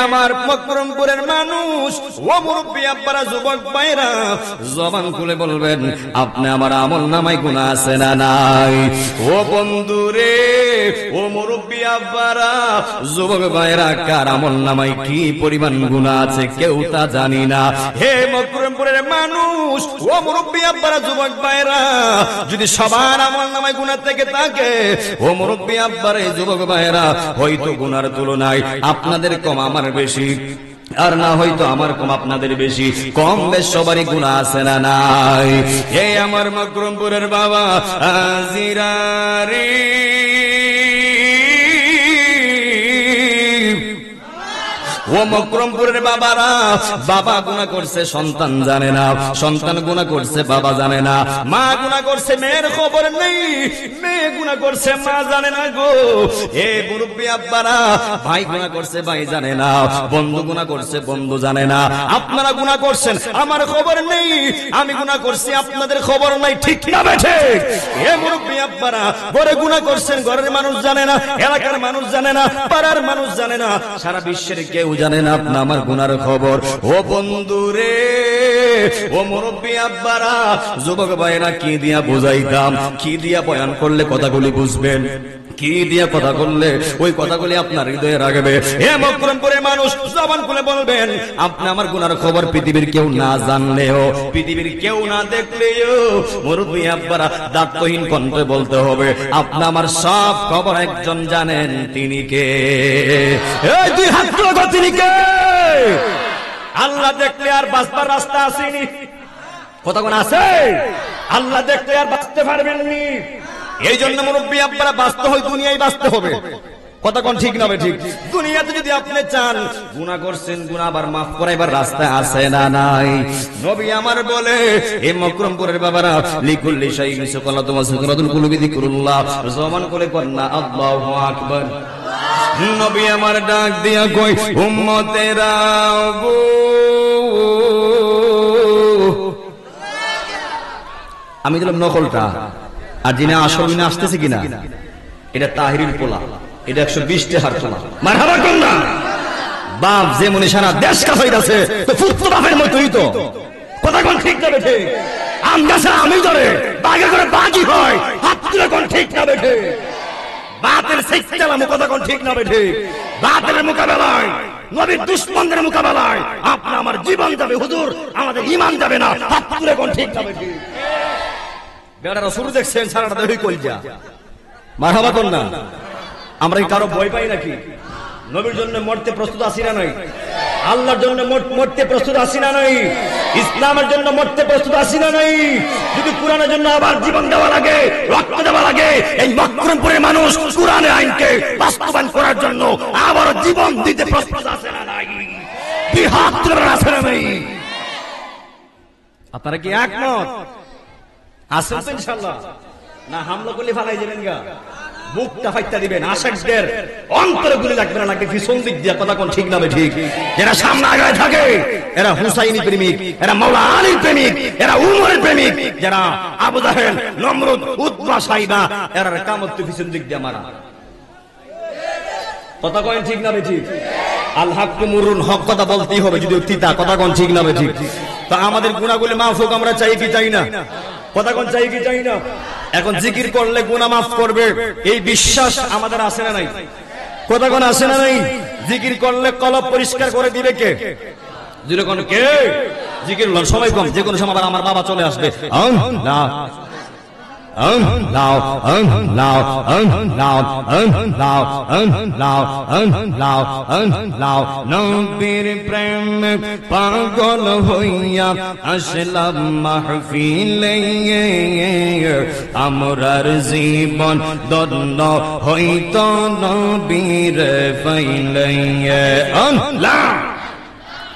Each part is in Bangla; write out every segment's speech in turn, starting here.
আমার মকরমপুরের মানুষ, ও মুরব্বী আব্বারা, যুবক ভাইরা, জবান খুলে বলবেন আপনি আমার আমলনামায় গুনাহ আছে না নাই? ও বন্ধু রে, ও মুরব্বী আব্বারা, যুবক ভাইরা, কার আমলনামায় কি পরিমাণ গুনাহ আছে কেউ তা জানি না। হে মকরমপুরের মানুষ, ও মুরব্বী আব্বারা, যুবক ভাইরা, যদি সবার আমলনামায় গুনাহ থেকে থাকে, ও মুরব্বী আব্বারা, যুবক ভাইরা, হয়তো গুনার তুলনায় আপনাদের কম আমার বেশি, আর না হয়তো আমার কম আপনাদের বেশি, কম বেশ সবারই গুনাহ আছে না নাই? হে আমার মকরমপুরের বাবা আজিরা রে, ও মকরমপুরের বাবারা, বাবা গুনাহ করছে সন্তান জানে না, সন্তান গুনাহ করছে বাবা জানে না, মা গুনাহ করছে মেয়ের খবর নেই, মেয়ে গুনাহ করছে মা জানে না গো। এ মুরব্বী আব্বারা, ভাই গুনাহ করছে ভাই জানে না, বন্ধু গুনাহ করছে বন্ধু জানে না, আপনারা গুনাহ করছেন আমার খবর নেই, আমি গুনাহ করছি আপনাদের খবর নাই, ঠিক না বেঠে? এ মুরব্বী আব্বারা, ঘরে গুনাহ করছেন ঘরের মানুষ জানে না, এলাকার মানুষ জানে না, পাড়ার মানুষ জানে না, সারা বিশ্বের কেউ জানে না আপনি আমার গুনার খবর। ও বন্ধু রে, ও মুরব্বী আব্বারা, যুবক ভাইরা, কি দিয়া বুঝাইতাম, কি দিয়া বয়ান করলে কথাগুলি বুঝবেন, কি দিয়া কথা করলে ওই কথাগুলি আপনার হৃদয়ে রাখবে? হে মকরমপুরের মানুষ, জবান খুলে বলবেন আপনি আমার গুনার খবর পৃথিবীর কেউ না জানলেও, পৃথিবীর কেউ না দেখলেও, মুরব্বী আব্বারা, দাঁতহীন কণ্ঠে বলতে হবে আপনি আমার সব খবর একজন জানেন, তিনি কে? এই দুই হাত তুলে, তিনি কে? আল্লাহ দেখলে আর বাঁচবার রাস্তা আসেনি, কথা কোন আছে? আল্লাহ দেখলে আর বাঁচতে পারবেননি। এই জন্য মুরব্বী আব্বারা, বাঁচতে হয় দুনিয়ায় বাঁচতে হবে, কথা কোন ঠিক না? ঠিক। দুনিয়াতে যদি আপনি চান, গুনাহ করছেন, গুনাহ আবার মাফ করাইবার রাস্তা আছে না নাই? নবী আমার বলে, হে মকরমপুরের বাবারা, লিকুল্লি শাইইন সুকালাতুম ওয়া সুকালাতুল কুলুবি যিকরুল্লাহ, জবান করে কন্না আল্লাহু আকবার। নবী আমার ডাক দিয়া কই, উম্মতেরা গো, আমি দিলাম নকলটা, আর যিনি আসল মিনে আসতেছে কিনা, এটা তাহিরির পোলা, এটা 120 টাকার পোলা। মারহাবা কন্যা। বাপ যে মনে সারা দেশ কাফাইতাছে, তো পুত্র বাপের মতই তো, কথা কোন ঠিক না বেঠে? আম গাছে আমি ধরে, বাগে করে বাজি হয়, হাত তুলে কোন ঠিক না বেঠে? বাতের সেকচালাম, কথা কোন ঠিক না বেঠে? বাতের মোকাবেলায়, নবীর দুশমনদের মোকাবেলায় আপনি আমার জীবন যাবে হুজুর, আমাদের ঈমান যাবে না, হাত তুলে কোন ঠিক না বেঠে? বেড়ারা শুরু দেখছেন, সারাটা দেহই কলজা। মারহাবা কন্যা। আমরা কি কারো ভয় পাই নাকি? নবীর জন্য মরতে প্রস্তুত আছি না নাই? আল্লাহর জন্য মরতে প্রস্তুত আছি না নাই? ইসলামের জন্য মরতে প্রস্তুত আছি না নাই? যদি কোরআনের জন্য আবার জীবন দেওয়া লাগে, রক্ত দেওয়া লাগে, এই মকরমপুরের মানুষ কোরআনের আইনকে বাস্তবায়ন করার জন্য আবার জীবন দিতে প্রস্তুত আছে না নাই? বিহাত আছে না নাই? আপনারা কি একমত আছেন তো ইনশাআল্লাহ? না হামলা করলে ফালাই যাবেন গা, বুকটা ফাইটা দিবেন, আশাকদের অন্তরে গুলি লাগবে না, লাগবে পিছন দিক দিয়া, কথা কোন ঠিক না? ঠিক। যারা সামনে আগায় থাকে এরা হুসাইনি প্রেমিক, এরা মাওলা আলীর প্রেমিক, এরা উমরের প্রেমিক, যারা আবু জাহেল, নমরুদ, উতবা, সাইবা, এরা কামত পিছন দিক দিয়া মারা, কথা কোন ঠিক না? ঠিক। আল হাক্কু মুরুন, হক কথা বলতেই হবে যদি তিতা, কথা কোন ঠিক না? ঠিক। তা আমাদের গুনাহগুলি মাফ হোক, আমরা চাই কি চাই না? কথা কোন চাই কি চাই না? এখন জিকির করলে গুনাহ মাফ করবে, এই বিশ্বাস আমাদের আছে না নাই? কথা কোন আছে না নাই? জিকির করলে কলব পরিষ্কার করে দিবে কে? যেরকম কে? জিকির সবাই কম, যে কোনো সময় আমার বাবা চলে আসবে, না নবীর প্রেম পাগল হইয়া আসলাম মাহফিলে, আমরার জীবন ধন্য হইত নবীর পাইলে।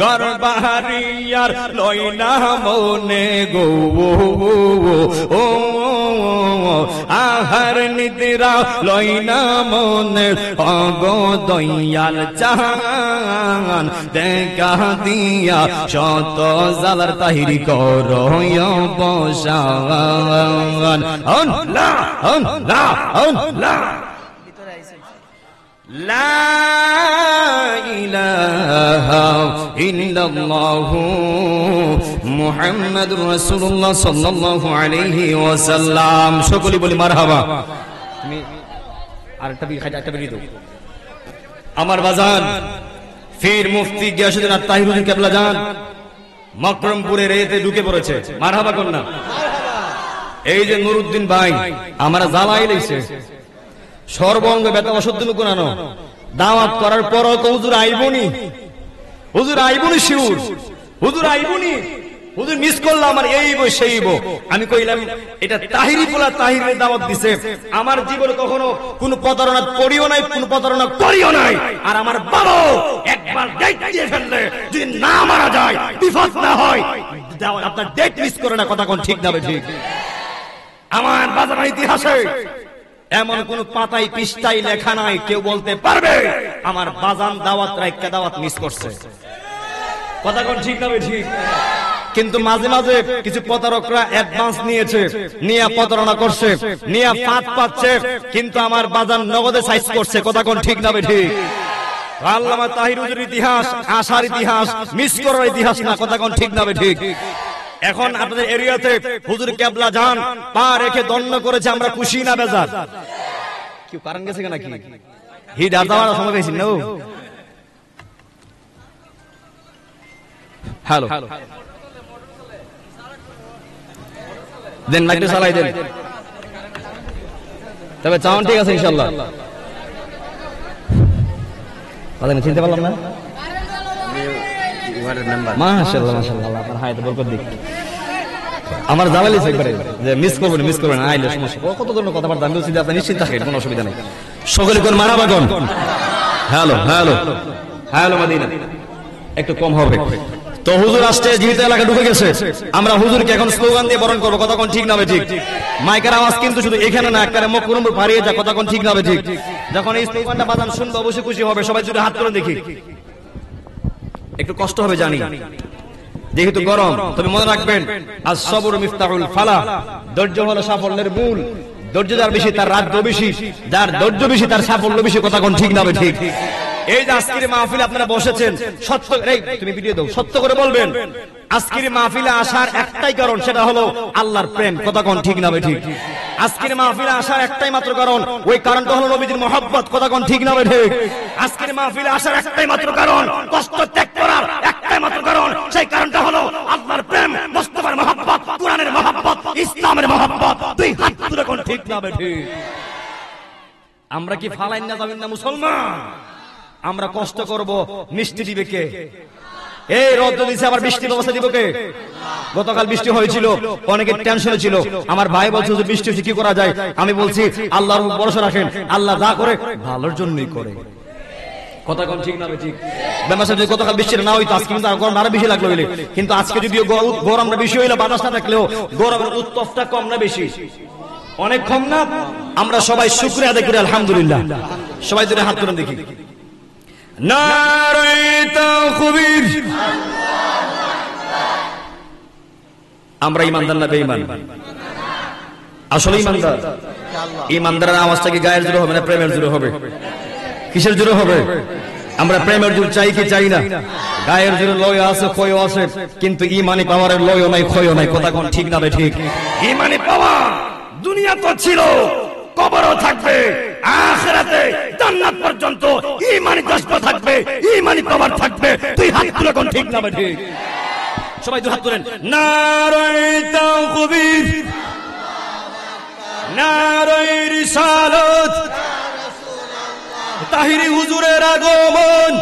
গরবাহারিয়ার লইনা মনে গো ও আহার নিদ্রা লইনা মনে অগো দয়াল চান দেখা দিয়া শত জালার তাহিরি করো বসান লা ইলাহা ইল্লাল্লাহু মুহাম্মাদুর রাসূলুল্লাহ সাল্লাল্লাহু আলাইহি ওয়াসাল্লাম। সকলে বলি মারহাবা। তুমি আরেকটা বিড়ি খাইতে, একটা বিড়ি দাও আমার বাজান। ফির মুফতি গিয়াসউদ্দিন আত-তাহিরি হুজুর কেবলা জান মকরমপুরের এতে ঢুকে পড়েছে। মারহাবা কোন না? এই যে নুরউদ্দিন ভাই আমরা জ্বালাই লইছে, সর্বঙ্গ বেতা অসুদ্ধ কোনানো দাওয়াত করার পরও তো হুজুর আইবনি, হুজুর আইবনি, শিউর হুজুর আইবনি, হুজুর মিস করলাম আমার এইব সেইব। আমি কইলাম এটা তাহিরি পোলা তাহিরের দাওয়াত দিছে, আমার জীবনে কখনো কোনো প্রতারণা করিও নাই, কোনো প্রতারণা করিও নাই। আর আমার বাবা একবার ডেট দিয়ে ফেললে যদি না মারা যায়, বিপদ না হয়, আপনার ডেট মিস করে না। কথা কোন ঠিক না ঠিক? আমার বাজারের ইতিহাসে এমন কোন পাতায় পৃষ্ঠায় লেখা নাই কেউ বলতে পারবে আমার বাজান দাওয়াত রাইকা দাওয়াত মিস করছে। কথা কোন ঠিক না ঠিক? কিন্তু মাঝে মাঝে কিছু প্রতারকরা অ্যাডভান্স নিয়েছে, নিয়ে প্রতারণা করছে, নিয়ে ফাঁদ পাচ্ছে, কিন্তু আমার বাজান নগদে সাইজ করছে। কথা কোন ঠিক না ঠিক? আল্লামা তাহির হুজুরের ইতিহাস আশার ইতিহাস, মিস করার ইতিহাস না। কথা কোন ঠিক না ঠিক? এখন আপনাদের এরিয়াতে হুজুর কেবলা জান পা রেখে দণ্ড করেছে, আমরা খুশি না বেজার? কি কারণ গেছে নাকি হিট আর যাওয়ার সময় পেয়েছি না? হ্যালো দেন মাইকটা চালাই দেন, তবে চাওন ঠিক আছে ইনশাআল্লাহ। কথা চিনতে পারলাম না? মাশাআল্লাহ মাশাআল্লাহ, আপনার হায়াতে বরকত দিক। আমার জামালি একবারে যে মিস করবেন, মিস করবেন আইলে সমস্যা। কত ধরনের কথাবার্তা আমি বলছি যে আপনি নিশ্চিত থাকেন, কোনো অসুবিধা নেই। সকলে কোন মারহাবা কোন? হ্যালো হ্যালো হ্যালো মদিনা একটু কম হবে তো। হুজুর আসতে জীবিত এলাকা ঢুকে গেছে, আমরা হুজুরকে এখন স্লোগান দিয়ে বরণ করবো। কথা কোন ঠিক না ঠিক? মাইকের আওয়াজ কিন্তু শুধু এখানে না, একবারে মকরমপুর পারিয়ে যায়। কথা কোন ঠিক না ঠিক? যখন এই স্লোগানটা বাজান শুনবো অবশ্যই খুশি হবে। সবাই যদি হাত করে দেখি, একটু কষ্ট হবে জানি যেহেতু গরম, তবে মনে রাখবেন আজ সবর মিফতাহুল ফালাহ, ধৈর্য হলো সাফল্যের মূল। ধৈর্য যার বেশি তার রাজ্য বেশি, যার ধৈর্য বেশি তার সাফল্য বেশি। কথা কোন ঠিক না ঠিক? এই যে আজকের মাহফিলে আপনারা বসেছেন, সত্য তুমি ভিডিও দাও, সত্য করে বলবেন আজকের মাহফিলে আসার একটাই কারণ, সেটা হলো আল্লাহর প্রেম। কথা কোন ঠিক না ঠিক? আজকের মাহফিলে আসার একটাই মাত্র কারণ, ওই কারণটা হলো নবীজির মহব্বত। কথা কোন ঠিক না ঠিক? আজকের মাহফিলে আসার একটাই মাত্র কারণ, কষ্ট ত্যাগ করার একটাই মাত্র কারণ, সেই কারণটা হলো আল্লাহর প্রেম, মুস্তাফার মহব্বত, কোরআনের মহব্বত, ইসলামের মহব্বত। দুই হাত তুলে কোন ঠিক না ঠিক? আমরা কি ফালাইন না যাবেন না মুসলমান? আমরা কষ্ট করব, মিষ্টি দিবে কে? এই রোদ দিছে, আবার বৃষ্টি ব্যবস্থা দিব কে? গতকাল বৃষ্টি হয়েছিল, অনেকে টেনশনে ছিল। আমার ভাই বলছে যে বৃষ্টি হচ্ছে কি করা যায়? আমি বলছি আল্লাহর উপর ভরসা রাখেন, আল্লাহ যা করে ভালোর জন্যই করে। কথা কোন ঠিক না ঠিক? বেমাসা যদি গতকাল বৃষ্টি না হইতো আজকে কিন্তু গরম আরো বেশি লাগলো হইলে, কিন্তু আজকে যদিও গরমটা বেশি হইলো, বাতাস না থাকলেও গরমের উত্তপ্তটা কম না বেশি? অনেক কম না? আমরা সবাই শুকরিয়া আদায় করি আলহামদুলিল্লাহ। সবাই ধরে হাত তুলে দেখি। নারে তাকবীর। আমরা ইমানদার না বেঈমান? আসলে ইমানদার। ইমানদারের আওয়াজটা কি গায়ের জোরে হবে না প্রেমের জোরে হবে? কিসের জোরে হবে? আমরা প্রেমের জোর চাই কি চাই না? গায়ের জোরে লয় আছে, ক্ষয় আছে, কিন্তু ইমানি পাওয়ারের লয়ও নাই, ক্ষয়ও নাই। কথা কোন ঠিক না ঠিক? ইমানি পাওয়া দুনিয়া তো ছিল, কবরও থাকবে, আখিরাতে জান্নাত পর্যন্ত ঈমানি দশটা থাকবে, ঈমানি পাওয়ার থাকবে। তুই হাত তুলে কোন ঠিক না ঠিক? সবাই দুই হাত তুলেন। নারে তাকবীর, নারে রিসালাত, তাহিরি হুজুরের আগমন।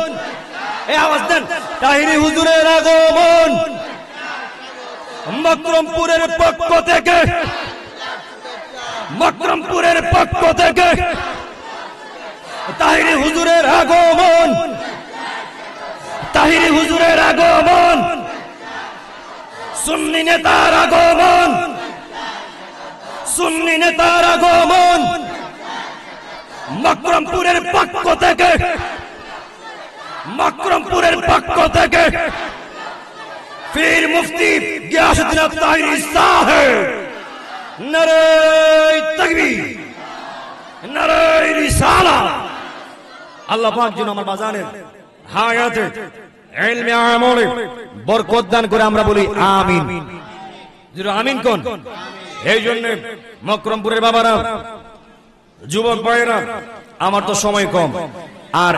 এই আওয়াজ দেন, তাহিরি হুজুরের আগমন। মকরমপুরের পক্ষ থেকে, মকরমপুরের পক্ষ থেকে তাহিরি হুজুরের আগমন। আগমন, সুন্নি নেতার আগমন, সুন্নি নেতার আগমন। মকরমপুরের পক্ষ থেকে, মকরমপুরের পক্ষ থেকে পীর মুফতি গিয়াসউদ্দিন আত্তাহিরি সাহেব, নারে তাকবীর, নারে রিসালাত। আল্লাহ পাক যেন আমার বাজানের হায়াতে ইলমে আমলে বরকত দান করে, আমরা বলি আমিন। যেটা আমিন কোন। এই জন্য মকরমপুরের বাবারা, যুবক ভাইয়েরা, আমার তো সময় কম, আর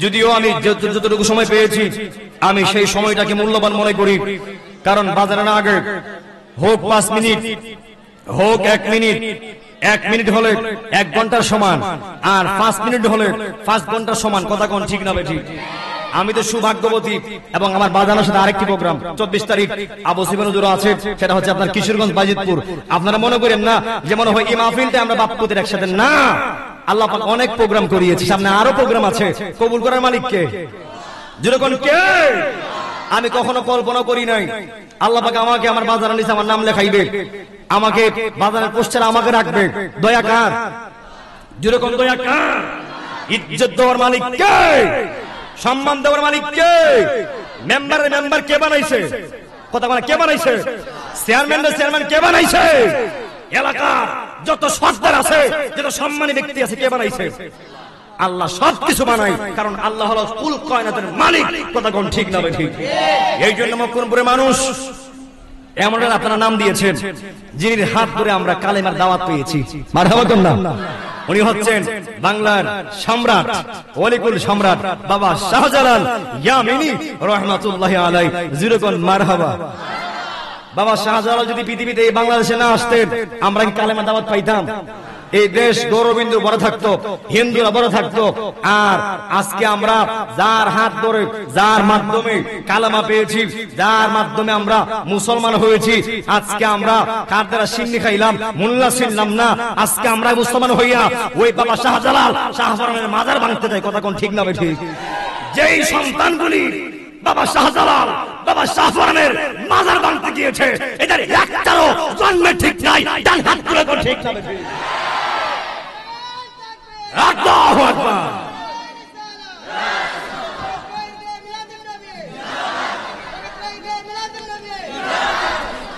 যদিও আমি যতটুকু সময় পেয়েছি আমি সেই সময়টাকে মূল্যবান মনে করি। কারণ বাজারের আগে হোক 5 মিনিট, হোক 1 মিনিট, 1 মিনিট হলে 1 ঘন্টার সমান, আর 5 মিনিট হলে 5 ঘন্টার সমান। কথা কোন ঠিক না বেঠিক? আমি তো সৌভাগ্যবতী, এবং আমার বাজানোর সাথে আরেকটি প্রোগ্রাম 24 তারিখ আবু সিফান হুজুর আছে, সেটা হচ্ছে আপনার কিশোরগঞ্জ বাজিতপুর। আপনারা মনে করেন না যে মনে হয় এই মাহফিলটা আমরা বাপপুতের একসাথে, না। আল্লাহ পাক অনেক প্রোগ্রাম করিয়েছে, সামনে আরো প্রোগ্রাম আছে। কবুল করার মালিক কে? যেরকম কে? আমি কখনো কল্পনা করি নাই আল্লাহ পাক আমাকে আমার বাজারের নিচে আমার নাম লেখাইবে, আমাকে বাজারের পোস্টার আমাকে রাখবে। দয়া কার? যেরকম দয়া কার? ইজ্জত দেওয়ার মালিক কে? সম্মান দেওয়ার মালিক কে? মেম্বারের মেম্বার কে বানাইছে? কথা বলে কে বানাইছে? চেয়ারম্যানের চেয়ারম্যান কে বানাইছে? এলাকার যত সর্দার আছে, যত সম্মানী ব্যক্তি আছে, কে বানাইছে? আল্লাহ সবকিছু বানায়, কারণ আল্লাহ হলো কুল কায়নাতের মালিক। কথা কোন ঠিক না ঠিক? এই জন্য মকরমপুরের মানুষ এমন আপনারা নাম দিয়েছেন, যিনি হাত ধরে আমরা কালেমার দাওয়াত পেয়েছি। মারহাবা তোমরা। উনি হচ্ছেন বাংলার সম্রাট, ওয়ালিকুল সম্রাট বাবা শাহজালাল ইয়ামিনী রহমাতুল্লাহি আলাইহি। যেরকম মারহাবা। বাবা শাহজালাল যদি পৃথিবীতে এই বাংলাদেশে না আসতেন, আমরা কি কালেমার দাওয়াত পাইতাম? এই দেশ গৌরবিন্দু বড় থাকতো, হিন্দুরা বড় থাকতো। আর আজকে আমরা যার হাত ধরে, যার মাধ্যমে কালেমা পেয়েছি, যার মাধ্যমে আমরা মুসলমান হয়েছি, আজকে আমরা কার দ্বারা সিন্নি খাইলাম, মোল্লা ছিলাম না, আজকে আমরা মুসলমান হইয়া ওই বাবা শাহজালাল শাহজালালের মাজার ভাঙতে চাই। কথা কোন ঠিক না ঠিক? যেই সন্তানগুলি বাবা শাহজালাল বাবা শাহজালালের মাজার ভাঙতে গিয়েছে, এদের একটারও জন্মে ঠিক নাই। ডান হাত তুলে কোন ঠিক না ঠিক? আল্লাহু আকবার।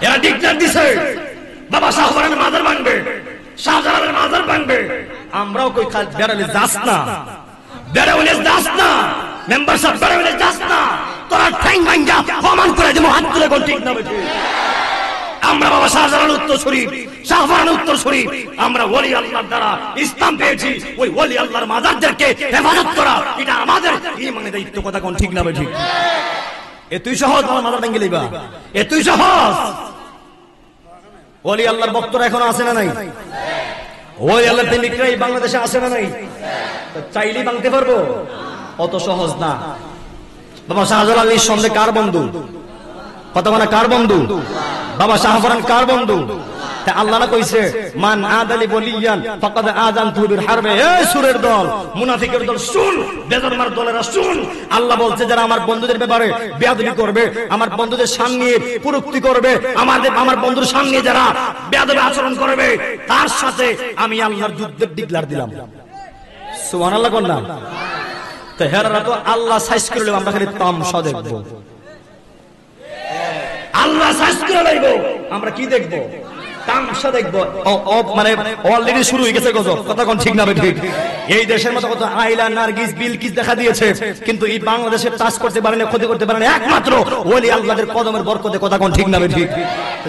এরা ডিক্লেয়ার দিছে বাবা শাহজালালের মাজার ভাঙবে, শাহজালালের মাজার ভাঙবে। আমরাও কই বেড়ালে যাস না, বেড়ালে যাস না, মেম্বার সাহেব বেড়ালে যাস না, তোরা ঠ্যাং ভাঙা প্রমাণ করে দেবো। হাত তুলে কোন ঠিক না ঠিক? আমরা বাবা শাহজালাল উত্তরসূরি, শাহজালাল উত্তরসূরি, আমরা ওলি আল্লাহর দ্বারা ইসলাম পেয়েছি। ওই ওলি আল্লাহর মাজারদেরকে হেফাজত করা এটা আমাদের ঈমানের দায়িত্ব। কথা কোন ঠিক না ঠিক? এতই সহজ আমার মাজার ভেঙে লইবা? এতই সহজ? ওলি আল্লাহর ভক্তরা এখনো আছে না নাই? ওলি আল্লাহর প্রেমিকরা এই বাংলাদেশে আছে না নাই? চাইলেই ভাঙতে পারবো? অত সহজ না। বাবা শাহজালাল নিঃসন্দেহে কার বন্ধু? কথা বলে কার বন্ধু? বাবা শাহজালাল কার বন্ধু? তা আল্লাহ না কইছে মান আদালি বলিয়ান ফাকাদ আযানতু বিল হারবে। এই সুরের দল, মুনাফিকের দল শুন, বেদরমার দলেরা শুন। আল্লাহ বলছে যারা আমার বন্ধুদের ব্যাপারে বেয়াদবি করবে, আমার বন্ধুদের সামনে কুরুক্তি করবে, আমার বন্ধুর সামনে যারা বেয়াদবি আচরণ করবে, তার সাথে আমি আল্লাহর যুদ্ধের ডিক্লার দিলাম। সুবহানাল্লাহ কোন না? তো হেরারা তো আল্লাহ সাইজ করলে আমরা খালি তামসা দেখব। আল্লাহ সাইজ করে লাইব, আমরা কি দেখব? তামসা দেখব। মানে অলরেডি শুরু হয়ে গেছে গজব। কথা কোন ঠিক না ঠিক? এই দেশের মতো কত আইলা, নার্গিস, বিলকিস দেখা দিয়েছে, কিন্তু এই বাংলাদেশের টাচ করতে পারে না, ক্ষতি করতে পারে না একমাত্র ওলি আল্লাহর কদমের বরকতে। কথা কোন ঠিক না ঠিক?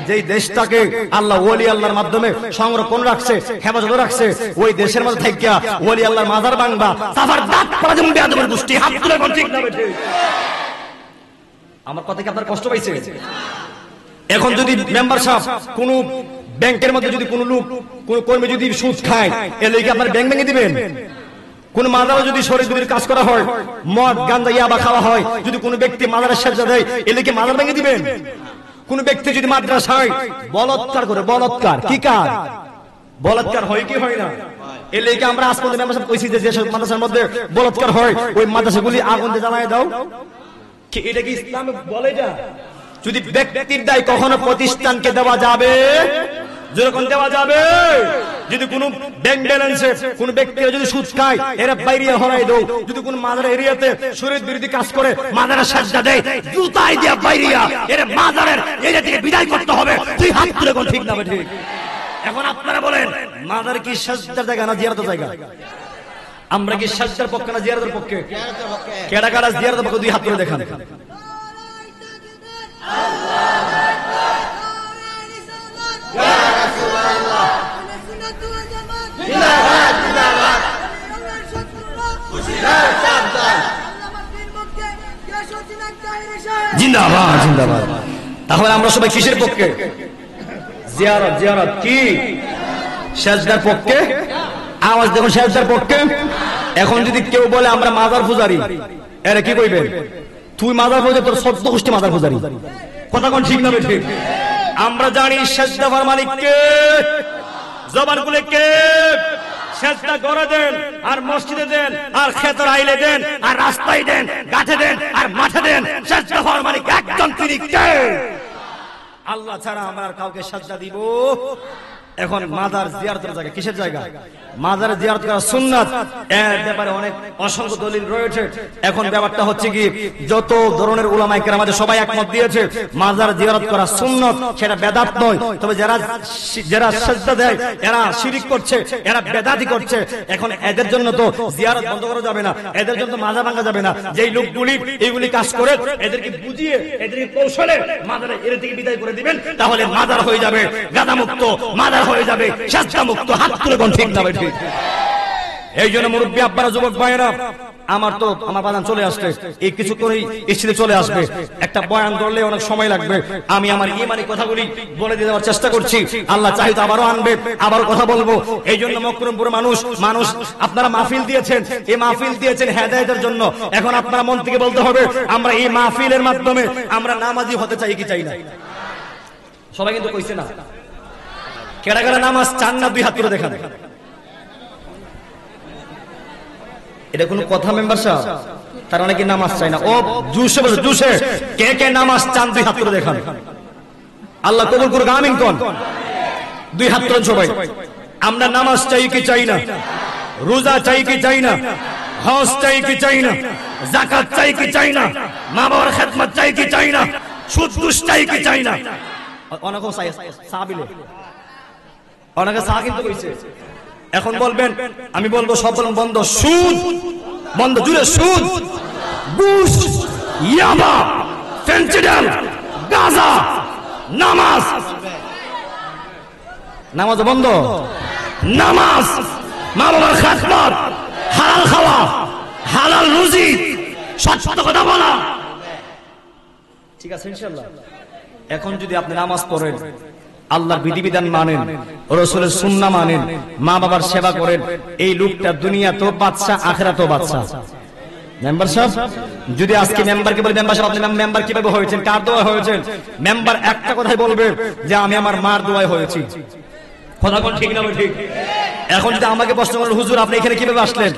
যেই দেশটাকে আল্লাহ ওলি আল্লাহর মাধ্যমে সংরক্ষণ রাখছে, হেফাজত রাখছে, ওই দেশের মধ্যে থাকিয়া ওলি আল্লাহর মাজার ভাঙবা, সাফার দাঁত পড়া যেমন বেয়াদবের গোষ্ঠী। হাত তুলে কোন ঠিক না ঠিক? আমার কথা কি আপনার কষ্ট পাইছে? এখন যদি মেম্বার সাহেব কোন ব্যাংকের মধ্যে যদি কোন লোক, কোন কর্মী যদি সুদ খায়, এর লাগি আপনার ব্যাংক ভেঙে দিবেন? কোন মাজারে যদি শরীয়তের কাজ করা হয়, মদ গাঁজা ইয়াবা খাওয়া হয়, যদি কোন ব্যক্তি মাজারে সেজদা দেয়, এর লাগি মাজার ভেঙে দিবেন? কোন ব্যক্তি যদি মাদ্রাসায় বলাৎকার করে, বলাৎকার কি কাজ? বলাৎকার হয় কি হয় না? এর লাগি আমরা আজ পর্যন্ত মেম্বার সাহেব কইছি যে যেসব মাদ্রাসার মধ্যে বলাৎকার হয়, ওই মাদ্রাসাগুলি আগুন দিয়ে জ্বালায় দাও। এটা কি ইসলাম বলে? যা যদি ব্যক্তির দায় কখনো প্রতিষ্ঠানকে দেওয়া যাবে, যেরকম দেওয়া যাবে। যদি কোন ব্যাংক ব্যালেন্সে কোন ব্যক্তি যদি সুদ খায়, এরা বাইরে হরাই দাও। যদি কোন মাজার এরিয়াতে শরীয়ত বিরোধী কাজ করে, মাজারের সাজদা দেয়, জুতাই দিয়া বাইরিয়া এরা মাজারের এরিয়া থেকে বিদায় করতে হবে। তুই হাত তুলে কোন ঠিক না ঠিক? এখন আপনারা বলেন, মাজার কি সাজদার জায়গা না জিয়ারতের জায়গা? আমরা কি সাজদার পক্ষে না জিয়ারতের পক্ষে? কেডা কারা জিয়ারতের পক্ষে? দুই হাত তুলে দেখান। জিন্দাবাদ জিন্দাবাদ। তাহলে আমরা সবাই কিসের পক্ষে? জিয়ারত। জিয়ারত কি সাজদার পক্ষে? আওয়াজ দেখুন, সাজদার পক্ষে। এখন যদি কেউ বলে আমরা মাজার পূজারি, এরা কি কইবেন? তুই মাজার পূজারি, তোর 14 গোষ্ঠী মাজার পূজারি। কথা কোন ঠিক না ঠিক? আমরা জানি সাজদা করার মালিক কে, জবান খুলে কে। সাজদা করে দেন, আর মসজিদে দেন, আর খেতের আইলে দেন, আর রাস্তায় দেন, গাছে দেন, আর মাঠে দেন, সাজদা করার মালিক একজন, তিনি কে? আল্লাহ ছাড়া আমরা আর কাউকে সাজদা দিব? এখন মাজার জিয়ারতের জায়গা কিসের জায়গা? মাজার জিয়ারত করা সুন্নাত, এর ব্যাপারে অনেক অসংখ্য দলিল রয়েছে। এখন ব্যাপারটা হচ্ছে কি, যত ধরনের উলামায়ে কেরাম আমাদের সবাই একমত দিয়েছে মাজার জিয়ারত করা সুন্নাত, সেটা বেদাত নয়। তবে যারা সাজদা দেয় এরা শিরিক করছে, এরা বেদাতি করছে। এখন এদের জন্য তো জিয়ারত বন্ধ করা যাবে না, এদের জন্য তো মাজার ভাঙা যাবে না। যেই লোকগুলি এইগুলি কাজ করে, এদেরকে বুঝিয়ে, এদেরকে কৌশলে মাজারে এর থেকে বিদায় করে দিবেন, তাহলে মাজার হয়ে যাবে গাদা মুক্ত, মাজার হয়ে যাবে সাজদা মুক্ত। হাত তুলে কোন ঠিক না ঠিক? এই জন্য মুরব্বী আব্বারা, যুবক ভাইয়েরা, আমার বাজান চলে আসছে, এই কিছু করেই স্ত্রী চলে আসবে। একটা বয়ান ধরলে অনেক সময় লাগবে। আমি আমার ইমানি কথাগুলি বলে দিয়ে দেওয়ার চেষ্টা করছি। আল্লাহ চাইতো আবারও আনবে, আবারও কথা বলবো। এই জন্য মকরমপুরে মানুষ আপনারা মাহফিল দিয়েছেন, এই মাহফিল দিয়েছেন হেদায়েতের জন্য। এখন আপনারা মন থেকে বলতে হবে, আমরা এই মাহফিলের মাধ্যমে আমরা নামাজি হতে চাই কি চাই না? সবাই কিন্তু কইছে না। কেডা কেডা নামাজ চান না? দুই হাত তুলে দেখান। এটা কোন কথা মেম্বার সাহেব? তারা নাকি নামাজ চায় না। ও জুসে বসে জুসে কে কে নামাজ চান? দুই হাত তুলে দেখান। আল্লাহ কবুল করুক, আমিন কোন? দুই হাত তুলেন সবাই। আমরা নামাজ চাই কি চাই না? রোজা চাই কি চাই না? হজ চাই কি চাই না? যাকাত চাই কি চাই না? মা বাবার খেদমত চাই কি চাই না? সুদ ঘুষ চাই কি চাই না? অনেকে সাবিলে, অনেকে সা কিন্তু কইছে। এখন বলবেন, আমি বলবো সব বন্ধ, সুদ বন্ধ, জুড়ে সুদ, ঘুষ, ইয়াবা, ফেন্সিডিল, গাঁজা, নামাজ বন্ধ। নামাজ, মা বাবার খেদমত, হালাল খাওয়া, হালাল রুজি, সত্য কথা বলা, ঠিক আছে ইনশাআল্লাহ। এখন যদি আপনি নামাজ পড়েন, আল্লাহর বিধিবিধান মানেন, রাসূলের সুন্নাহ মানেন, মা বাবার সেবা করেন, এই লোকটা দুনিয়া তো বাদশা, আখিরাতও বাদশা। মেম্বার সাহেব, যদি আজকে মেম্বারকে বলি, মেম্বার সাহেব আপনি মেম্বার কিভাবে হয়েছেন, কার দোয়া হয়েছেন? মেম্বার একটা কথাই বলবে যে আমি আমার মার দোয়ায় হয়েছি। কথা কোন ঠিক না ঠিক? এখন যদি আমাকে প্রশ্ন করেন, হুজুর আপনি এখানে কিভাবে আসলেন,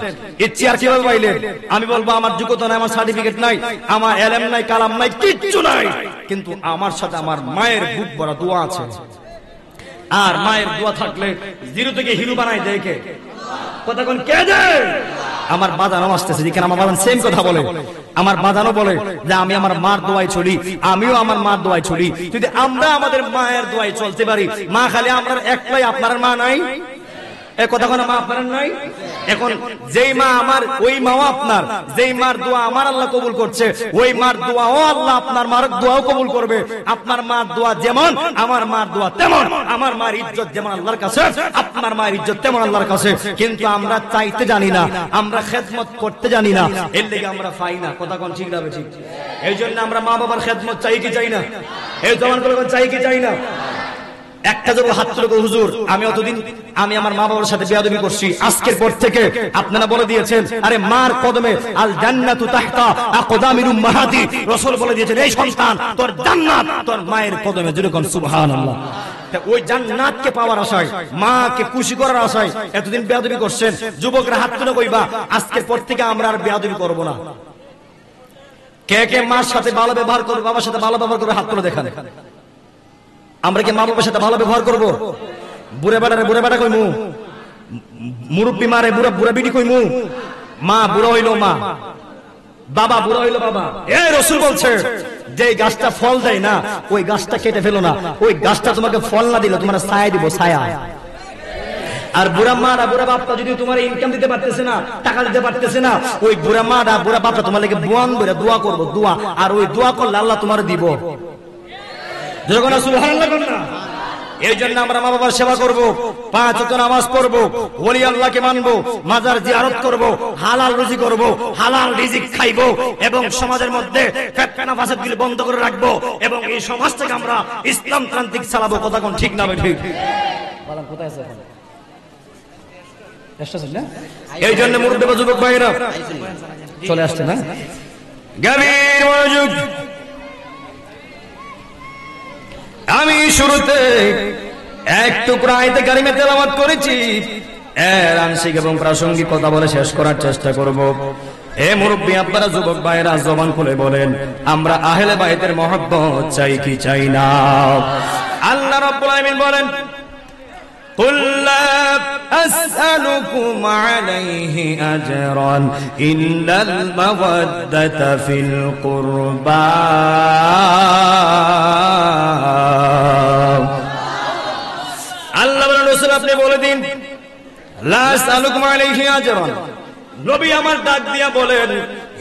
এই চেয়ার কিভাবে পাইলেন? আমি বলবো আমার যোগ্যতা নাই, আমার সার্টিফিকেট নাই, আমার এলএম নাই, কালাম নাই, কিচ্ছু নাই, কিন্তু আমার সাথে আমার মায়ের বুক ভরা দোয়া আছে। আর মায়ের দোয়া থাকলে জিরো থেকে হিরো বানাই দেয় কে? কথা কোন কে দেয়? আমার বাজানও আসতেছে, যেখানে আমার বাজান সেম কথা বলে, আমার বাজানও বলে যে আমি আমার মার দোয়ায় চলি, আমিও আমার মার দোয়ায় চলি। যদি আমরা আমাদের মায়ের দোয়ায় চলতে পারি, মা খালি আমরা একলাই, আপনার মা নাই, এই কথা কোন মা আপনার নাই? এখন যেই মা আমার, ওই মাও আপনার। যেই মার দোয়া আমার আল্লাহ কবুল করছে, ওই মার দোয়াও আল্লাহ আপনার মার দোয়াও কবুল করবে। আপনার মার দোয়া যেমন, আমার মার দোয়া তেমন। আমার মার ইজ্জত যেমন আল্লাহর কাছে, আপনার মায়ের ইজ্জত তেমন আল্লাহর কাছে। কিন্তু আমরা চাইতে জানি না, আমরা খেদমত করতে জানি না, এর লেগে আমরা পাই না। কথা কোন ঠিক না ঠিক? এই জন্য আমরা মা বাবার খেদমত চাই কি চাই না? এই জমানগুলো চাই কি চাই না? একটা যুবক হাত তুলে, হুজুর আমি অতদিন আমি আমার মা বাবার সাথে বেয়াদবি করছি, আজকের পর থেকে আপনারা বলে দিয়েছেন আরে মার কদমে আল জান্নাতু তাহতা আকদামির উম্মাহাতি, রাসূল বলে দিয়েছেন এই সন্তান তোর জান্নাত তোর মায়ের কদমে। যেরকম সুবহানাল্লাহ। ওই জান্নাতকে পাওয়ার আশায়, মাকে খুশি করার আশায় এতদিন বেয়াদবি করছেন। যুবকরা হাত তুলে কইবা আজকের পর থেকে আমরা আর বেয়াদবি করব না। কে কে মার সাথে ভালো ব্যবহার করবে, বাবার সাথে ভালো ব্যবহার করবে, হাত তুলে দেখান। আমরা কি মা বাবার সাথে ভালো ব্যবহার করবো? বুড়ে বেটা কইমু, মুরব্বী মারে বুড়া বিটি কইমু, মা বুড়া হইলো মা, বাবা বুড়া হইলো বাবা। এই রাসূল বলছে যে গাছটা ফল দেয় না ওই গাছটা কেটে ফেলো না, ওই গাছটা তোমাকে ফল না দিলে তোমার ছায়া দিব, ছায়া। আর বুড়া মারা বুড়া বাপটা যদি তোমার ইনকাম দিতে পারতেছে না, টাকা দিতে পারতেছে না, ওই বুড়া মারা বুড়া বাপটা তোমার লাগে বুয়ান করে দোয়া করবো, দোয়া। আর ওই দোয়া করলে আল্লাহ তোমার দিব। যখন সুবহানাল্লাহ বলেন না। এই জন্য আমরা মা বাবার সেবা করবো, 5 ওয়াক্ত নামাজ পড়বো, ওলি আল্লাহকে মানবো, মাজার জিয়ারত করবো, হালাল রুজি করবো, হালাল রিজিক খাইবো, এবং সমাজের মধ্যে ফিতনা ফাসাদগুলো বন্ধ করে রাখবো, এবং এই সমাজটাকে আমরা ইসলাম তান্ত্রিক চালাবো। কথা কোন ঠিক না ঠিক? বলেন কোথায় আছে এখন? এই জন্য মুরব্বি বা যুবক ভাইরা চলে আসছে না, গভীর মনোযোগ। আমি শুরুতে এক টুকরা আয়াতে কারিমা তেলাওয়াত করেছি, এর আংশিক এবং প্রাসঙ্গিক কথা বলে শেষ করার চেষ্টা করব। এ মুরব্বি আপনারা যুবক ভাইরা জবান খুলে বলেন, আমরা আহলে বাইতের মহব্বত চাই কি চাই না? আল্লাহ রাব্বুল আলামিন বলেন, قل لا أسألكم عليه أجرا إلا المودة في القربى আল্লাহ বলেন রাসূল আপনি বলে দিন, লা আসআলুকুম আলাইহি আজরান। নবী আমার ডাক দিয়া বলেন,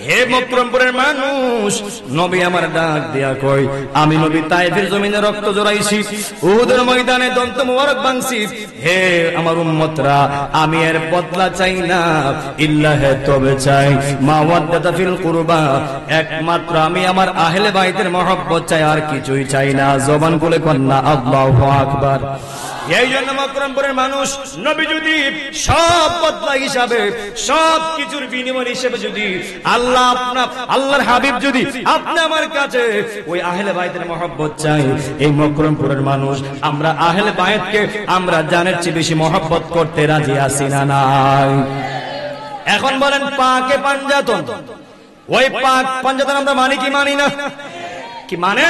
হে মক্রমপুরের মানুষ, নবী আমার ডাক দিয়া কই, আমি নবী তায়েফের জমিনে রক্ত জড়াইছি, উহুদের ময়দানে দন্ত মোবারক ভাঙছি। হে আমার উম্মতরা, আমি এর বদলা চাই না, ইল্লাহ তবে চাই মাওয়াদ্দাতা ফিল কুরবা, একমাত্র আমি আমার আহলে বাইতের মহব্বত চাই, আর কিছুই চাই না। জবান খুলে কন্না আল্লাহু আকবার। এই জন্য মক্রমপুরের মানুষ, নবী যদি সব বদলা হিসাবে, সব কিছুর বিনিময় হিসেবে যদি আল্লাহর হাবিব যদি আপনি আমার কাছে ওই আহলে বাইতের মহব্বত চাই, এই মক্রমপুরের মানুষ আমরা আহলে বাইতকে আমরা জানের চেয়ে বেশি মহব্বত করতে রাজি আছি না নাই? এখন বলেন পাকে পাঞ্জাতন, ওই পাক পাঞ্জাতন আমরা মানি কি মানি না? কি মানে?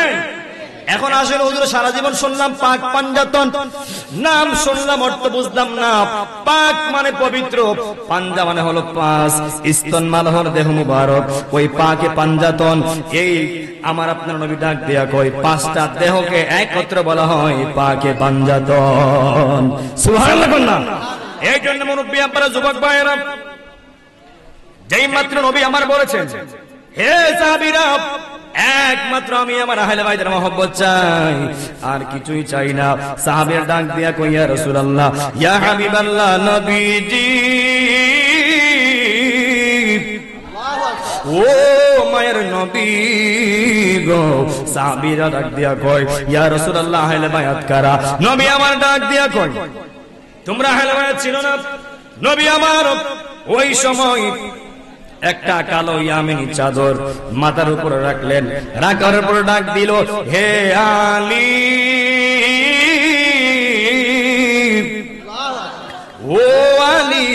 এখন আসলে হুজুর সারা জীবন শুনলাম পাক পাঞ্জাতন, নাম শুনলাম, অর্থ বুঝলাম না। পাক মানে পবিত্র, পাঞ্জা মানে হলো পাঁচ, স্তন মানে হলো দেহ মুবারক। ওই পাকে পাঞ্জাতন, এই আমার আপনার নবী ডাক দেয়া কই, 5টা দেহকে একত্র বলা হয় পাকে পাঞ্জাতন। সুবহানাল্লাহ বলনা। এই জন্য মুরব্বি আপনারা যুবক ভাইয়েরা, যেই মাত্র নবী আমার বলেছেন, হে সাহাবীরা, একমাত্র আমি আমার আহলে বাইতের মহব্বত চাই, আর কিছুই চাই না। সাহাবীরা ডাক দিয়া কই, ইয়া রাসূলুল্লাহ, ইয়া হাবিবাল্লাহ, নবীজি, ও মায়ের নবী গো। সাহাবীরা ডাক দিয়া কই, ইয়া রাসূলুল্লাহ, আহলে বাইত কারা? নবী আমার ডাক দিয়া কই, তোমরা আহলে বাইত ছিল না? নবী আমার ওই সময় একটা কালো ইয়ামিনী চাদর মাথার উপরে রাখলেন, রাখার উপর ডাক দিল, হে আলী, ও আলী,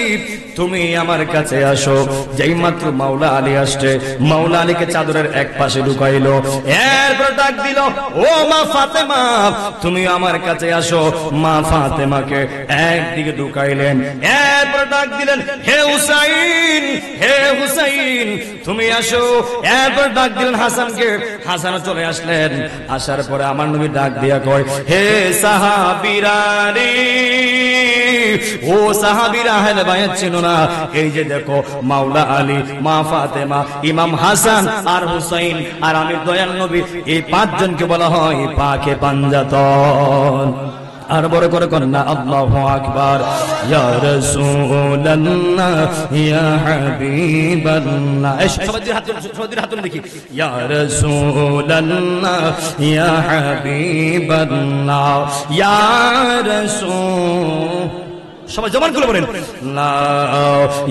তুমি আমার কাছে আসো। যেই মাত্র মাওলা আলী আসছে, মাওলা আলীকে চাদরের এক পাশে ঢুকাইলো, এরপর ডাক দিল, ও মা ফাতেমা, তুমি আমার কাছে আসো। মা ফাতেমাকে একদিকে ঢুকাইলেন, এরপর ডাক দিলেন, হে হুসাইন, হে হুসাইন, তুমি আসো। এরপর ডাক দিলেন হাসানকে, হাসানও চলে আসলেন। আসার পরে আমার নবী ডাক দিয়া কয়, হে সাহাবীরা রে, ও সাহাবীরা, আহলে বাইত ছিল না? এই যে দেখো, মাওলা আলী, মা ফাতেমা, ইমাম হাসান আর হুসাইন আর আমি দয়াল নবী, এই 5 জনকে বলা হয় পাকে পাঞ্জাতন। আর বড় করে করেন না আল্লাহু আকবার। ইয়া রাসূলুল্লাহ, ইয়া হাবিবাল্লাহ, সবাই হাত তুলে দেখি, ইয়া রাসূলুল্লাহ, ইয়া হাবিবাল্লাহ, ইয়া রাসূল, সবাই জবান খুলে বলেন,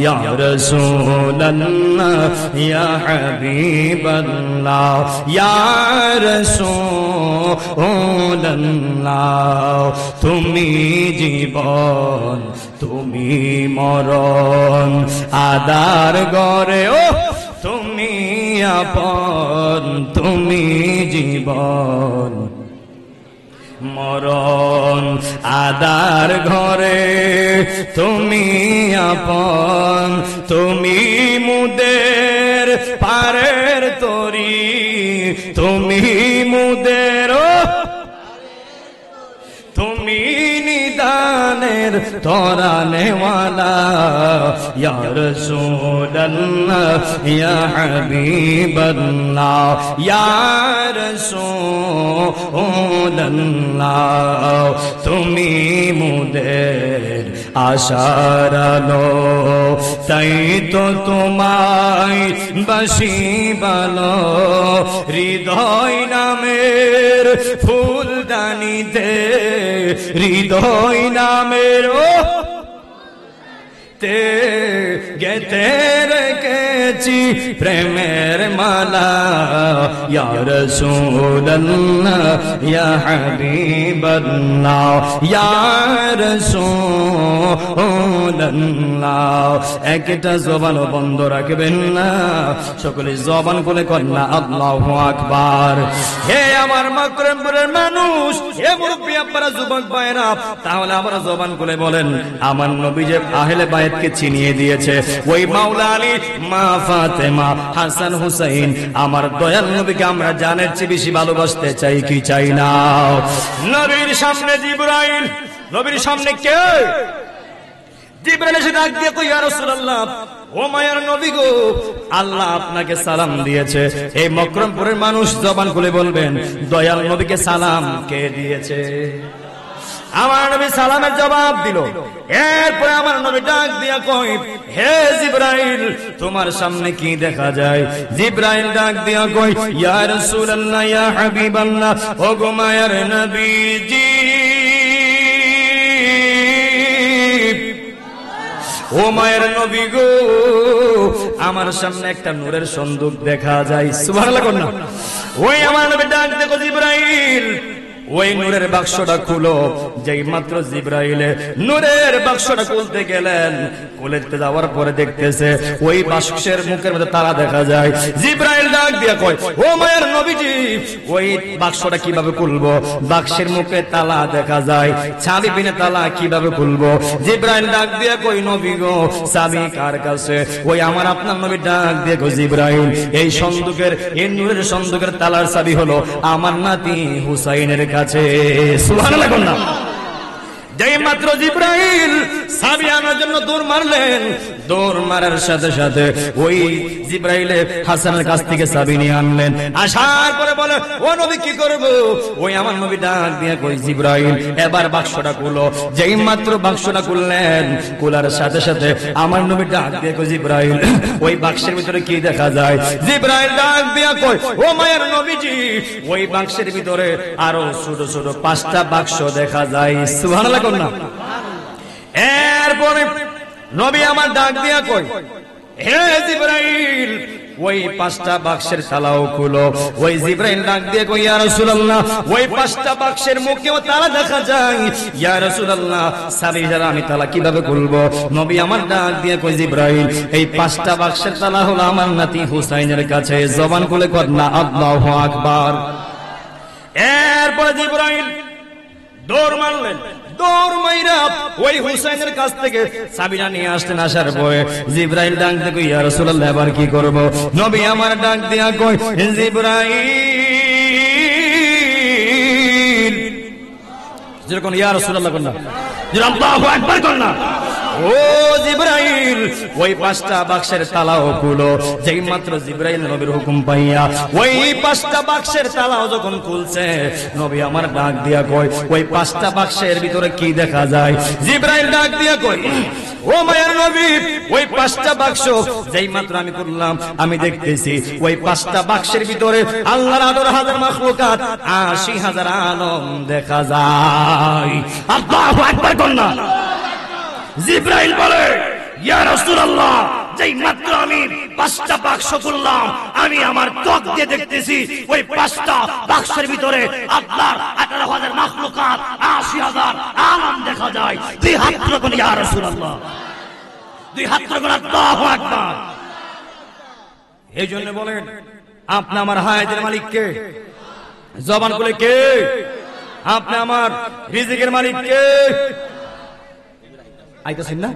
ইয়া রাসূলুল্লাহ, ইয়া হাবিবাল্লাহ, ইয়া রাসূলুল্লাহ, তুমি জীবন, তুমি মরণ, আদার গরে ও তুমি আপন, তুমি জীবন, মরণ আদার ঘরে তুমি আপন, তুমি মুদের পারের তরি, তুমি মুদের তুমি নিদানের তরানেওয়ালা, ইয়া রাসূলুল্লাহ ইয়া হাবিবাল্লাহ, ইয়া রাসূলুল্লাহ, তুমি মুদের আশার আলো, তাই তো তোমায় বাসি ভালো, হৃদয় নামের ফুলদানিতে, হৃদয় নামের গেতে রেখেছি প্রেমের মালা, ইয়া রাসূলুল্লাহ ইয়া হাবিবাল্লাহ, ইয়া রাসূলুল্লাহ। একটা জবান বন্ধ রাখবেন না, সকলে জবান খুলে কন্যা আল্লাহু আকবার। হে আমার মাকরমপুরের মানুষ, হে মুরব্বি আপনারা যুবক ভাইরা, তাহলে আমরা জবান খুলে বলেন, আমার নবী যে আহলে বায়তকে চিনিয়ে দিয়েছে, ওই মাওলা আলী, মা ফাতেমা, হাসান হুসাইন, আমার দয়াল নবীকে আমরা জানের চেয়ে বেশি ভালোবাসতে চাই কি চাই না? নবীর সামনে জিবরাইল, নবীর সামনে কে? জিবরাইল এসে ডাক দিয়ে কই, ইয়া রাসূলুল্লাহ, ও মায়ার নবী গো, আল্লাহ আপনাকে সালাম দিয়েছে। এই মকরমপুরের মানুষ জবান খুলে বলবেন, দয়াল নবীকে সালাম কে দিয়েছে? আমার নবী সালামের জবাব দিল। এরপরে আমার নবী ডাক দিয়া কই, হে জিবরাইল, তোমার সামনে কি দেখা যায়? জিবরাইল ডাক দিয়া কই, ইয়া রাসূলুল্লাহ ইয়া হাবিবাল্লাহ, ও গো মায়ার নবীজি, ও মায়ের নবী গো, আমার সামনে একটা নূরের সন্দুক দেখা যায়। সুবহানাল্লাহ কন্যা। ওই আমার নবী ডাক দেখো, জিবরাইল ওই নূরের বাক্সটা খুলো। যেই মাত্র জিবরাইলে নূরের বাক্সটা খুলতে গেলেন, খুলতে যাওয়ার পরে দেখতেছে ওই বাক্সের মুখের মধ্যে তালা দেখা যায়। জিবরাইল ডাক দিয়া কয়, ও মায়ের নবীজি, ওই বাক্সটা কিভাবে খুলবো? বাক্সের মুখে তালা দেখা যায়, চাবি বিনা তালা কিভাবে খুলবো? জিবরাইল ডাক দিয়া কই, নবী গো, চাবি কার কাছে? ওই আমার আপনার নবী ডাক দিয়া কই, জিবরাইল, এই সন্দুকের, এই নূরের সন্দুকের তালার চাবি হলো আমার নাতি হুসাইনের কাছে। সুবহানাল্লাহ কন্যা। যেই মাত্র জিবরাইল চাবি আনার জন্য দৌড় মারলেন, দৌড় মারার সাথে সাথে ওই জিবরাইলে হাসানের কাছ থেকে চাবি নিয়ে আনলেন। আসার পরে বলে, ও নবী কি করব? ওই আমার নবী ডাক দিয়ে কই, জিবরাইল এবার বাক্সটা খুলো। যেই মাত্র বাক্সটা খুললেন, খোলার সাথে সাথে আমার নবী ডাক দিয়ে কই, জিবরাইল ওই বাক্সের ভিতরে কি দেখা যায়? জিবরাইল ডাক দিয়ে কই, ও মায়ের নবীজি, ওই বাক্সের ভিতরে আরো ছোট ছোট 5টা বাক্স দেখা যায়। সুবহানাল্লাহ কন্যা। এরপরে নবী আমার ডাক দিয়া কই, হে জিবরাইল, ওই 5টা বাক্সের তালাও খুলো। ওই জিবরাইল ডাক দিয়ে কই, ইয়া রাসূলুল্লাহ, ওই 5টা বাক্সের মুখেও তালা দেখা যায়। ইয়া রাসূলুল্লাহ, চাবি ছাড়া আমি তালা কিভাবে খুলবো? নবী আমার ডাক দিয়ে কই, জিবরাইল, এই 5টা বাক্সের তালা হলো আমার নাতি হুসাইনের কাছে। জবান খুলে কর না আল্লাহু আকবার। এরপর জিবরাইল দৌড় মারলেন, দৌড় মাইরা ওই হুসাইনের কাছ থেকে চাবিটা নিয়ে আসলেন। আসার পরে জিবরাইল ডাক দিয়ে কই, ইয়া রাসূলুল্লাহ, এবার কি করব? নবী আমার ডাক দিয়া কই, জিবরাইল, যেরকম ইয়া রাসূলুল্লাহ কন্যা, আল্লাহু আকবার কন্যা। ও জিবরাইল, ওই 5টা বাক্সের তালাও খুলো। যেই মাত্র জিবরাইল নবীর হুকুম পাইয়া ওই 5টা বাক্সের তালাও যখন খুলছে, নবী আমার ডাক দিয়া কই, ওই 5টা বাক্সের ভিতরে কি দেখা যায়? জিবরাইল ডাক দিয়া কই, ও মায়ের নবী, ওই 5টা বাক্স যেই মাত্র আমি খুললাম, আমি দেখতেছি ওই 5টা বাক্সের ভিতরে আল্লাহর 18,000 মাখলুকাত, 80,000 আলম দেখা যায়। আল্লাহু আকবার কন্যা। জিবরাইল বলে, ইয়া রাসূলুল্লাহ, যেই মাত্র আমি 5টা বাক্স খুললাম, আমি আমার চোখ দিয়ে দেখতেছি ওই 5টা বাক্সের ভিতরে আল্লাহর 18,000 মাখলুকাত, 80,000 আলম দেখা যায়। 2 হাত তুলে ইয়া রাসূলুল্লাহ, 2 হাত তুলে আল্লাহু আকবার। এই জন্য বলেন আপনি আমার হায়াতের মালিক কে? জবান খুলে কে? আপনি আমার রিজিকের মালিক কে? আইতাছেন না?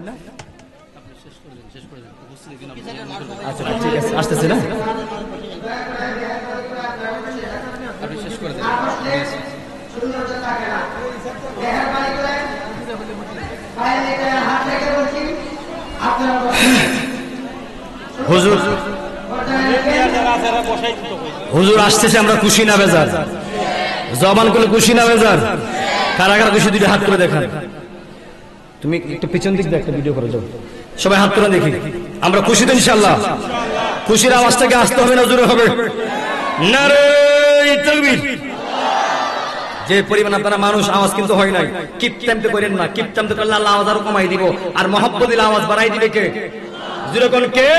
আচ্ছা ঠিক আছে, আসতেছে না? হুজুর হুজুর আসতেছে, আমরা খুশি না বেজার? জবান করলে খুশি না বেজার? কারা কারা খুশি দুইটা হাত করে দেখান। তুমি একটু পিছন দিক দিয়ে একটা ভিডিও করে যাও, সবাই হাত করে দেখি। আমরা খুশি তো ইনশাআল্লাহ? খুশির আওয়াজটাকে আসতে হবে না জোরে হবে? নারে তাকবীর। যে পরিমাণ আপনারা মানুষ, আওয়াজ কিন্তু হয় নাই। কিপটামতে করেন না, কিপটামতে করলে আল্লাহ আওয়াজ আরো কমাই দিব, আর মহব্বত দিলে আওয়াজ বাড়াই দিবে কে? জোরে কোন কে?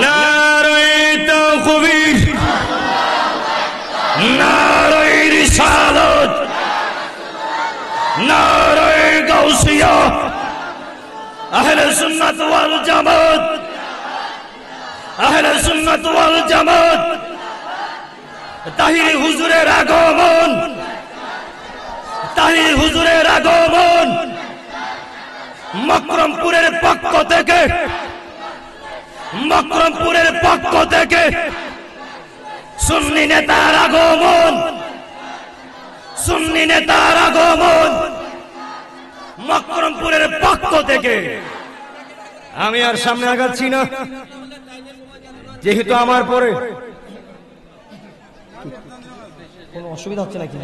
নারে তাকবীর, নারে রিসালাত, নারে গাউসিয়া, আহলে সুন্নাত ওয়াল জামাত, আহলে সুন্নাত ওয়াল জামাত। তাহিরি হুজুরের আগমন, তাহিরি হুজুরের আগমন। মকরমপুরের পক্ষ থেকে, মকরমপুরের পক্ষ থেকে সুন্নি নেতার আগমন, সুন্নি নেতার আগমন মকরমপুরের পক্ষ থেকে। আমি আর সামনে আগাচ্ছি না, যেহেতু আমার পরে কোনো অসুবিধা হচ্ছে নাকি?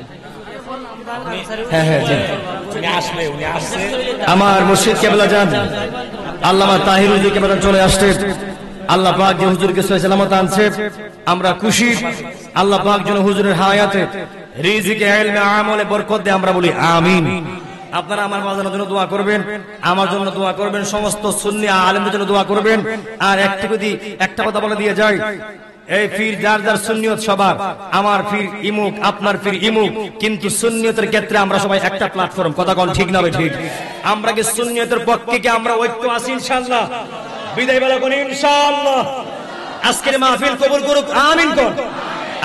হ্যাঁ হ্যাঁ জি, আমার মুর্শিদ কেবলা জান আল্লামা তাহির হুজুর কেবলা চলে আসছে। আল্লাহ পাক যে হুজুরকে সহিহ সালামত আনছে, আমরা খুশি। আল্লাহ পাক যেন হুজুরের হায়াতে রিজিকে ইলমে আমলে বরকত দেয়, আমরা বলি আমিন। আপনারা আমার বাজানোর জন্য দোয়া করবেন, আমার জন্য দোয়া করবেন, সমস্ত সুন্নি আলেমদের জন্য দোয়া করবেন। আর একটা কথা বলে দিয়ে যায়, এই পীর যার যার সুন্নিয়ত সবার, আমার পীর ইমুক, আপনার পীর ইমুক, কিন্তু সুন্নিয়তের ক্ষেত্রে আমরা সবাই একটা প্ল্যাটফর্ম। কথা কোন ঠিক না ভাই? ঠিক। আমরা কি সুন্নিয়তের পক্ষে কি আমরা ঐক্য আছি ইনশাআল্লাহ? বিদায় বেলা কোন ইনশাআল্লাহ। আজকের মাহফিল কবুল করুক, আমিন কোন।